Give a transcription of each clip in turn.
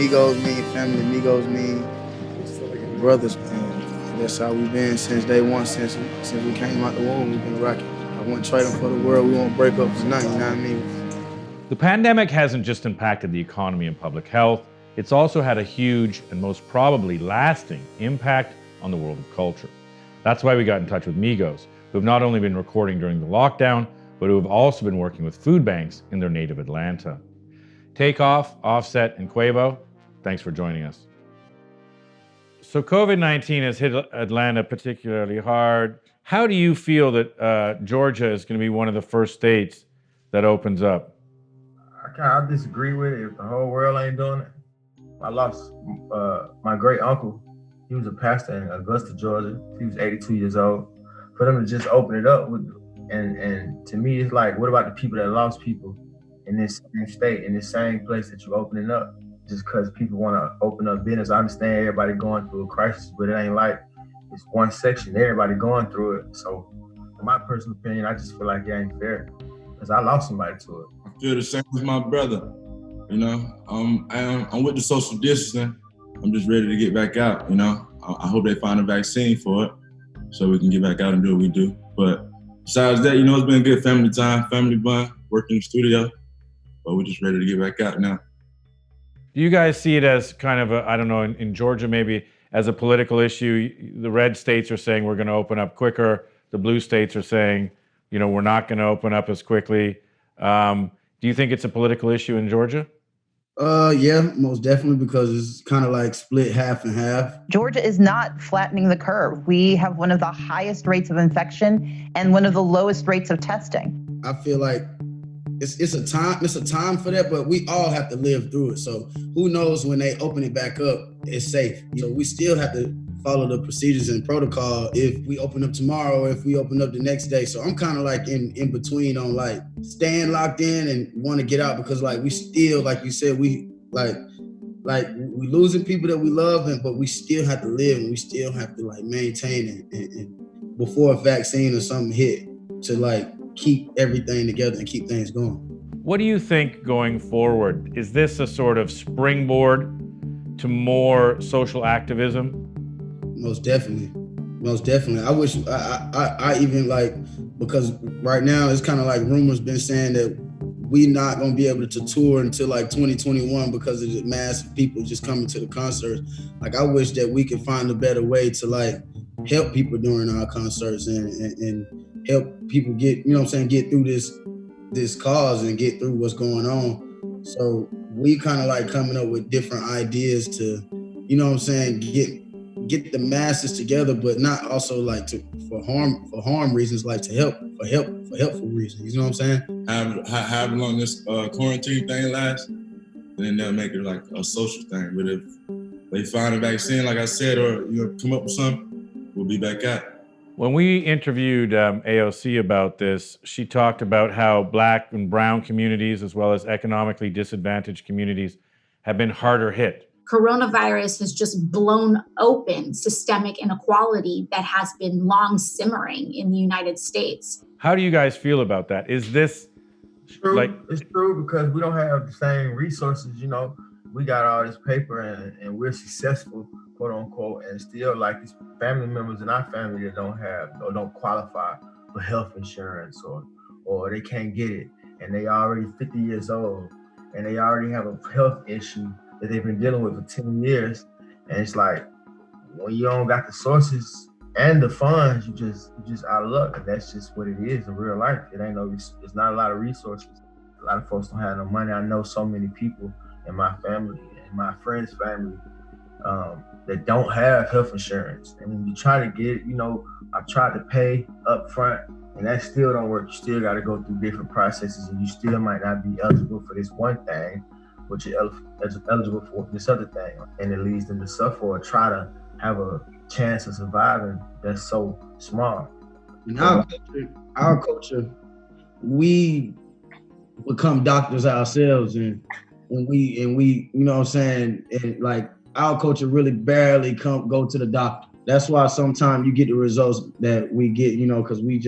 Migos mean family, Migos mean brothers, man. That's how we've been since day one, since we came out the womb. We've been rocking. I wouldn't trade them for the world. We won't break up for nothing, you know what I mean? The pandemic hasn't just impacted the economy and public health, it's also had a huge and most probably lasting impact on the world of culture. That's why we got in touch with Migos, who have not only been recording during the lockdown, but who have also been working with food banks in their native Atlanta. Takeoff, Offset, and Quavo, thanks for joining us. So COVID-19 has hit Atlanta particularly hard. How do you feel that Georgia is going to be one of the first states that opens up? I disagree with it. If the whole world ain't doing it, I lost my great uncle. He was a pastor in Augusta, Georgia. He was 82 years old. For them to just open it up, and to me, it's like, what about the people that lost people in this same state, in this same place that you're opening up? Just because people want to open up business. I understand everybody going through a crisis, but it ain't like it's one section. Everybody going through it. So, in my personal opinion, I just feel like it ain't fair because I lost somebody to it. I feel the same as my brother. You know, I'm with the social distancing. I'm just ready to get back out. You know, I hope they find a vaccine for it so we can get back out and do what we do. But besides that, you know, it's been good family time, family fun, working in the studio. But we're just ready to get back out now. Do you guys see it as kind of a, I don't know, in Georgia maybe, as a political issue? The red states are saying we're going to open up quicker. The blue states are saying, you know, we're not going to open up as quickly. Do you think it's a political issue in Georgia? Yeah, most definitely, because it's kind of like split half and half. Georgia is not flattening the curve. We have one of the highest rates of infection and one of the lowest rates of testing. I feel like it's a time for that, but we all have to live through it. So who knows when they open it back up, it's safe. So we still have to follow the procedures and protocol if we open up tomorrow, if we open up the next day. So I'm kind of like in between on like staying locked in and want to get out because like we still, like you said, we like we losing people that we love, but we still have to live and we still have to like maintain and before a vaccine or something hit to like keep everything together and keep things going. What do you think going forward? Is this a sort of springboard to more social activism? Most definitely. I wish I even like, because right now it's kind of like rumors been saying that we not gonna be able to tour until like 2021 because of the mass of people just coming to the concerts. Like I wish that we could find a better way to like help people during our concerts and help people get, you know what I'm saying, get through this cause and get through what's going on. So we kind of like coming up with different ideas to, you know what I'm saying, get the masses together, but not also like for harm reasons, like to help for helpful reasons. You know what I'm saying? However long this quarantine thing lasts, then they'll make it like a social thing. But if they find a vaccine, like I said, or come up with something, we'll be back out. When we interviewed AOC about this, she talked about how Black and brown communities, as well as economically disadvantaged communities, have been harder hit. Coronavirus has just blown open systemic inequality that has been long simmering in the United States. How do you guys feel about that? Is this true? It's true because we don't have the same resources. You know, we got all this paper and we're successful, quote unquote, and still like these family members in our family that don't have or don't qualify for health insurance or they can't get it and they already 50 years old and they already have a health issue that they've been dealing with for 10 years. And it's like, when you don't got the sources and the funds, you just out of luck. And that's just what it is in real life. It's not a lot of resources. A lot of folks don't have no money. I know so many people in my family and my friends' family that don't have health insurance. And when you try to get it, you know, I tried to pay up front and that still don't work. You still got to go through different processes and you still might not be eligible for this one thing, but you're eligible for this other thing. And it leads them to suffer or try to have a chance of surviving that's so small. In our culture, we become doctors ourselves and we, you know what I'm saying, and like our culture really barely go to the doctor. That's why sometimes you get the results that we get, you know, because we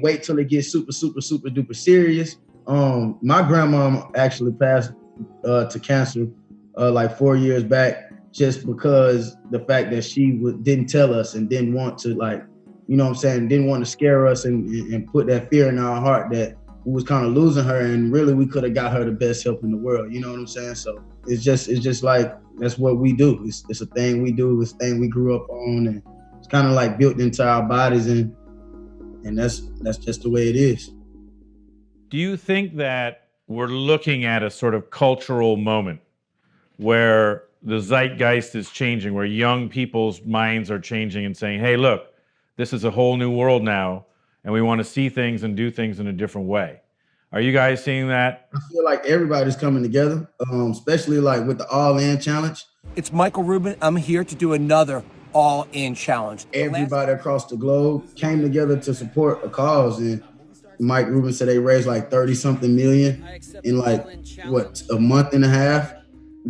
wait till it gets super duper serious. My grandma actually passed to cancer like 4 years back, just because the fact that she didn't tell us and didn't want to, like, you know what I'm saying, didn't want to scare us and put that fear in our heart that we was kind of losing her, and really we could have got her the best help in the world. You know what I'm saying? So it's just like, that's what we do. It's a thing we do. It's a thing we grew up on, and it's kind of like built into our bodies, and that's just the way it is. Do you think that we're looking at a sort of cultural moment where the zeitgeist is changing, where young people's minds are changing and saying, hey, look, this is a whole new world now, and we want to see things and do things in a different way? Are you guys seeing that? I feel like everybody's coming together, especially like with the All In Challenge. It's Michael Rubin. I'm here to do another All In Challenge. Everybody across the globe came together to support a cause, and Mike Rubin said they raised like 30-something million in like, a month and a half.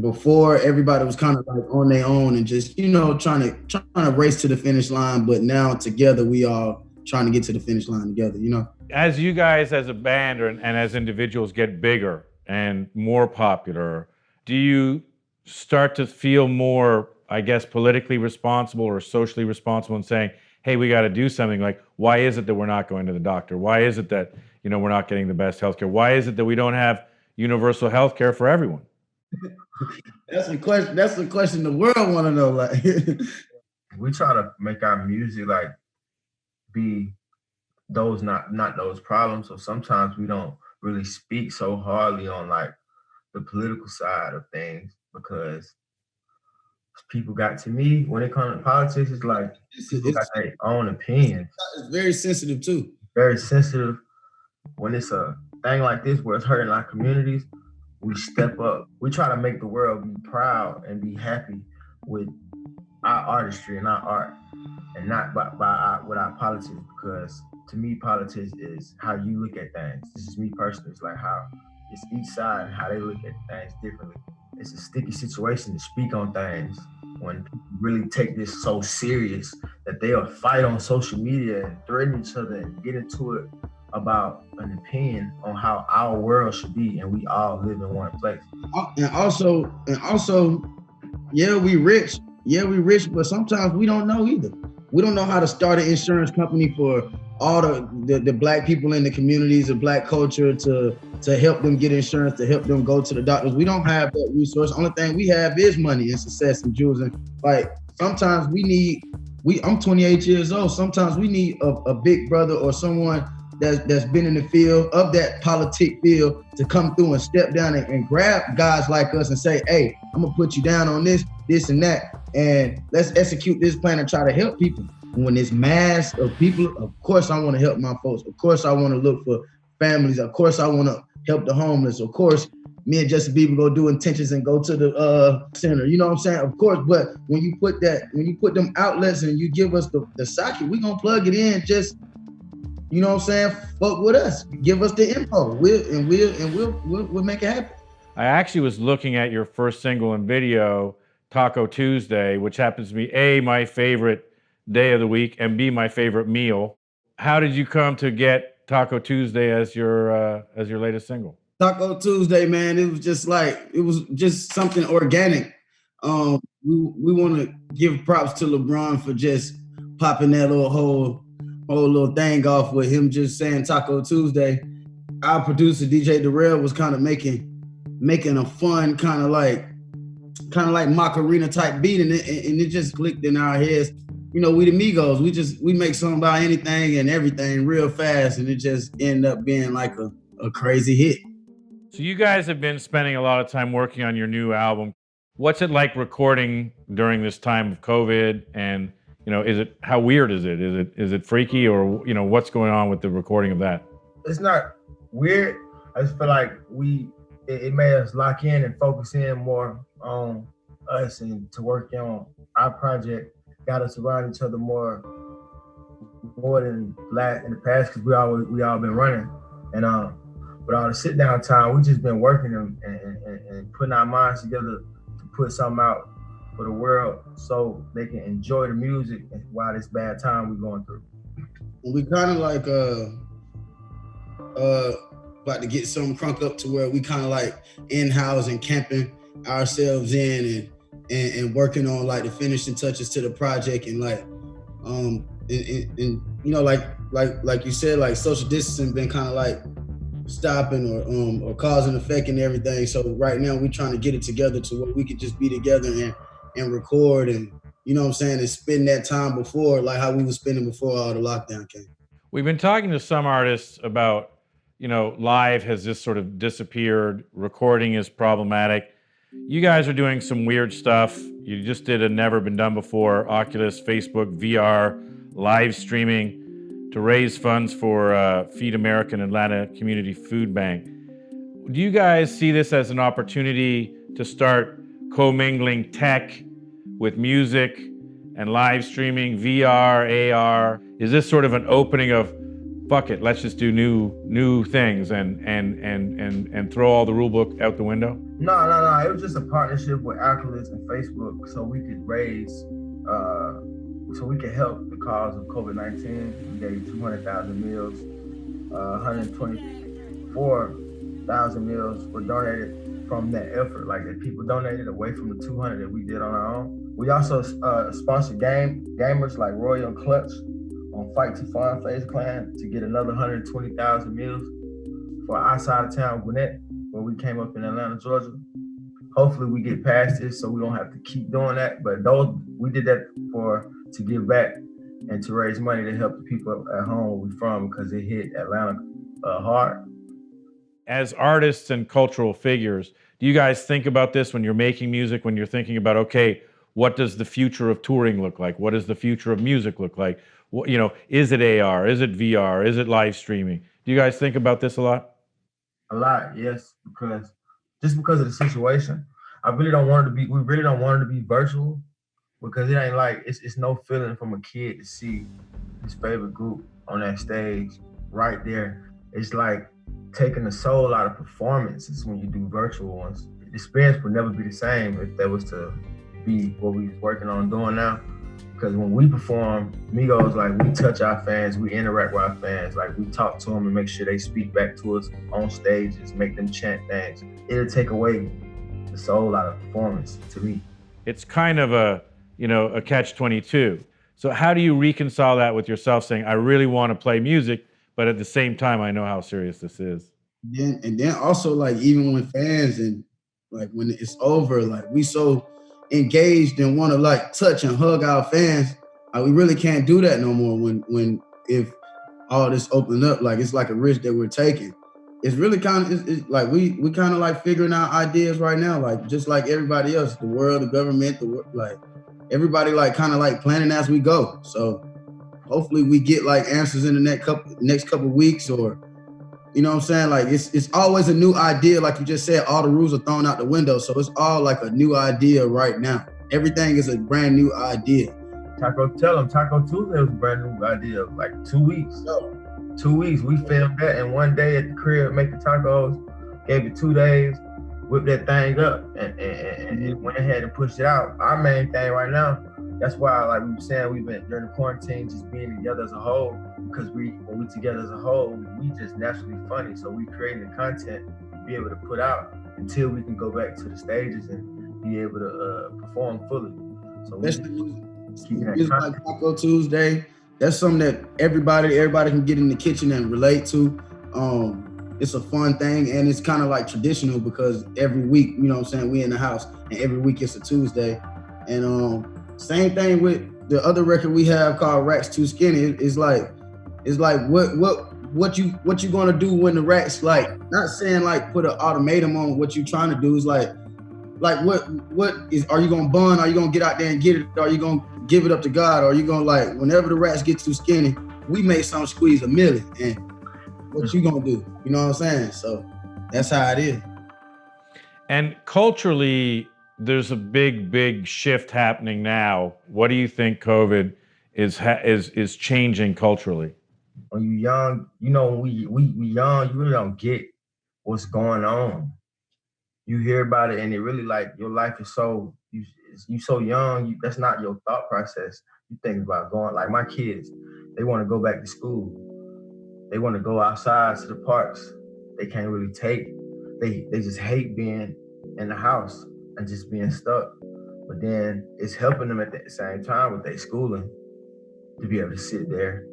Before, everybody was kind of like on their own and just, you know, trying to race to the finish line. But now together, we are trying to get to the finish line together, you know? As you guys as a band and as individuals get bigger and more popular, do you start to feel more, I guess, politically responsible or socially responsible in saying, hey, we got to do something? Like, why is it that we're not going to the doctor? Why is it that, you know, we're not getting the best healthcare? Why is it that we don't have universal healthcare for everyone? That's the question. That's the question the world want to know. Like, we try to make our music like be those not those problems. So sometimes we don't really speak so hardly on like the political side of things, because people got, to me, when it comes to politics, it's like people got their own opinions. It's very sensitive too. Very sensitive. When it's a thing like this where it's hurting our communities, we step up. We try to make the world be proud and be happy with our artistry and our art, and not with our politics, because to me, politics is how you look at things. This is me personally. It's like how it's each side, how they look at things differently. It's a sticky situation to speak on things when people really take this so serious that they'll fight on social media and threaten each other and get into it about an opinion on how our world should be, and we all live in one place. And also, yeah, we rich, but sometimes we don't know either. We don't know how to start an insurance company for all the black people in the communities of black culture to help them get insurance, to help them go to the doctors. We don't have that resource. Only thing we have is money and success and jewels. And like, sometimes I'm 28 years old. Sometimes we need a big brother or someone that's been in the field of that politic field to come through and step down and grab guys like us and say, hey, I'm gonna put you down on this and that, and let's execute this plan and try to help people. When this mass of people, of course I wanna help my folks. Of course I wanna look for families. Of course I wanna help the homeless. Of course, me and Justin Bieber go do intentions and go to the center. You know what I'm saying? Of course, but when you put them outlets and you give us the socket, we gonna plug it in. Just, you know what I'm saying? Fuck with us. Give us the info. We'll make it happen. I actually was looking at your first single and video, Taco Tuesday, which happens to be A, my favorite day of the week, and B, my favorite meal. How did you come to get Taco Tuesday as your latest single? Taco Tuesday, man, it was just something organic. We want to give props to LeBron for just popping that whole little thing off with him just saying Taco Tuesday. Our producer DJ Darrell was kind of making a fun kind of like Macarena type beat, and it just clicked in our heads. You know, we the Migos. We make something about anything and everything real fast, and it just ended up being like a crazy hit. So you guys have been spending a lot of time working on your new album. What's it like recording during this time of COVID? And, you know, how weird is it? Is it freaky, or, you know, what's going on with the recording of that? It's not weird. I just feel like it made us lock in and focus in more on us and to work on our project. Got us around each other more than in the past, because we all been running, and with all the sit down time, we just been working and putting our minds together to put something out for the world so they can enjoy the music while this bad time we're going through. We kind of like about to get something crunk up to where we kind of like in-house and camping ourselves in and working on like the finishing touches to the project and like and you know like you said, like social distancing been kind of like stopping or cause and effect and everything. So right now we're trying to get it together to where we could just be together and record and you know what I'm saying, and spend that time before like how we were spending before all the lockdown came. We've been talking to some artists about, live has just sort of disappeared. Recording is problematic. You guys are doing some weird stuff. You just did a never been done before Oculus, Facebook, VR, live streaming to raise funds for Feed American Atlanta Community Food Bank. Do you guys see this as an opportunity to start commingling tech with music and live streaming, VR, AR? Is this sort of an opening of, fuck it, let's just do new things and throw all the rule book out the window? No. It was just a partnership with Oculus and Facebook so we could raise, so we could help the cause of COVID-19. We gave 200,000 meals, 124,000 meals were donated from that effort. Like that people donated away from the 200 that we did on our own. We also sponsored gamers like Royal and Clutch on Fight to Fun FaZe Clan to get another 120,000 meals for our side of town, Gwinnett, where we came up in Atlanta, Georgia. Hopefully we get past this so we don't have to keep doing that. But we did that to give back and to raise money to help the people at home where we're from because it hit Atlanta hard. As artists and cultural figures, do you guys think about this when you're making music, when you're thinking about, okay, what does the future of touring look like? What does the future of music look like? Is it AR? Is it VR? Is it live streaming? Do you guys think about this a lot? A lot, yes, because of the situation. We really don't want it to be virtual because it ain't like, it's no feeling from a kid to see his favorite group on that stage right there. It's like taking the soul out of performances when you do virtual ones. The experience would never be the same if that was to be what we was working on doing now. Because when we perform, Migos, like we touch our fans, we interact with our fans, like we talk to them and make sure they speak back to us on stages, make them chant things. It'll take away the soul out of performance to me. It's kind of a catch-22. So how do you reconcile that with yourself saying, I really want to play music, but at the same time, I know how serious this is? And then also like even when fans and like when it's over, like we so engaged and want to like touch and hug our fans, we really can't do that no more when if all this opened up. Like it's like a risk that we're taking. It's really kind of it's like we kind of like figuring out ideas right now, like just like everybody else, the world, the government, like everybody like kind of like planning as we go. So hopefully we get like answers in the next couple weeks, or you know what I'm saying? Like it's always a new idea. Like you just said, all the rules are thrown out the window. So it's all like a new idea right now. Everything is a brand new idea. Taco Tuesday was a brand new idea. Like 2 weeks. 2 weeks. We filmed that in one day at the crib, making tacos, gave it 2 days, whipped that thing up and went ahead and pushed it out. Our main thing right now, that's why like we were saying, we've been during the quarantine just being together as a whole, because when we together as a whole, we just naturally funny. So we creating the content to be able to put out until we can go back to the stages and be able to perform fully. So it's like Taco Tuesday. That's something that everybody can get in the kitchen and relate to. It's a fun thing, and it's kind of like traditional because every week, you know what I'm saying, we in the house, and every week it's a Tuesday. And same thing with the other record we have called Racks Too Skinny. It's like what you gonna do when the racks, like, not saying like put an ultimatum on what you trying to do. Is like what is, are you gonna bun? Are you gonna get out there and get it? Are you gonna give it up to God? Or are you gonna, like, whenever the racks get too skinny, we may some squeeze $1 million, and what you gonna do? You know what I'm saying? So that's how it is. And culturally, there's a big shift happening now. What do you think COVID is changing culturally? When you're young, you know, when we young, you really don't get what's going on. You hear about it, and it really, like, your life is so, you so young, that's not your thought process. You think about going, like my kids, they want to go back to school. They want to go outside to the parks. They can't really take, they just hate being in the house. and just being stuck. But then it's helping them at the same time with their schooling to be able to sit there.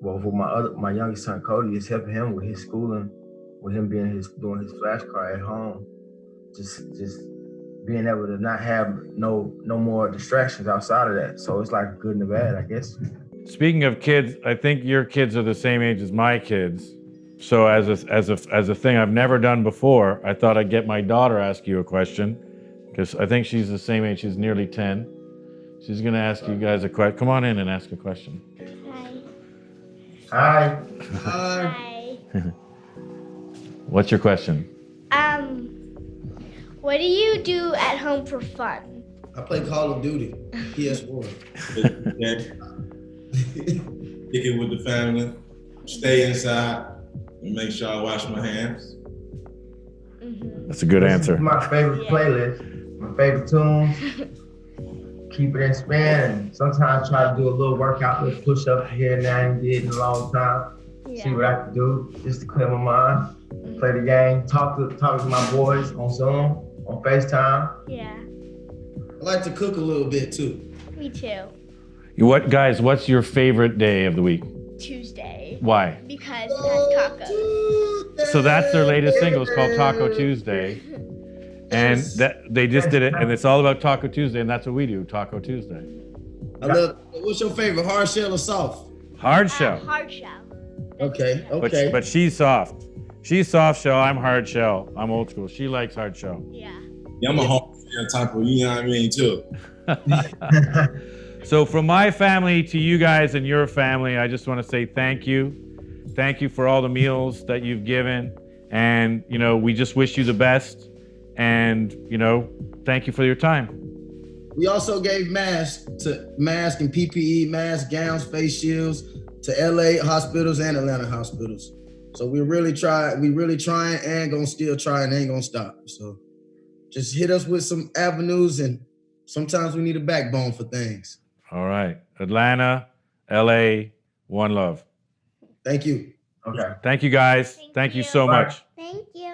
Well, for my youngest son Cody, it's helping him with his schooling, with him doing his flashcard at home, just being able to not have no more distractions outside of that. So it's like good and bad, I guess. Speaking of kids, I think your kids are the same age as my kids. So as a thing I've never done before, I thought I'd get my daughter ask you a question, because I think she's the same age. She's nearly 10. She's gonna ask you guys a question. Come on in and ask a question. Hi. Hi. What's your question? What do you do at home for fun? I play Call of Duty, PS4. Kick it with the family, stay inside, and make sure I wash my hands. That's a good answer. This is my favorite playlist, my favorite tunes. Keep it in span, and sometimes try to do a little workout, little push up here and there. I ain't did in a long time. Yeah. See what I can do just to clear my mind. Play the game, talk to my boys on Zoom, on FaceTime. Yeah, I like to cook a little bit too. me too. What's your favorite day of the week? Tuesday. Why? Because it has tacos. So that's their latest single. It's called Taco Tuesday. And that they just did it, and it's all about Taco Tuesday, and that's what we do, Taco Tuesday. I love. What's your favorite, hard shell or soft? Hard shell. Hard shell. Okay. But she's soft. She's soft shell, I'm hard shell. I'm old school. She likes hard shell. Yeah. Yeah, I'm a hard shell type of, you know what I mean, too. So from my family to you guys and your family, I just want to say thank you. Thank you for all the meals that you've given. And, we just wish you the best. And, thank you for your time. We also gave masks and PPE, masks, gowns, face shields to LA hospitals and Atlanta hospitals. So we really trying and gonna still try and ain't gonna stop. So just hit us with some avenues, and sometimes we need a backbone for things. All right. Atlanta, LA, one love. Thank you. Okay. Thank you guys. Thank you so much. Thank you.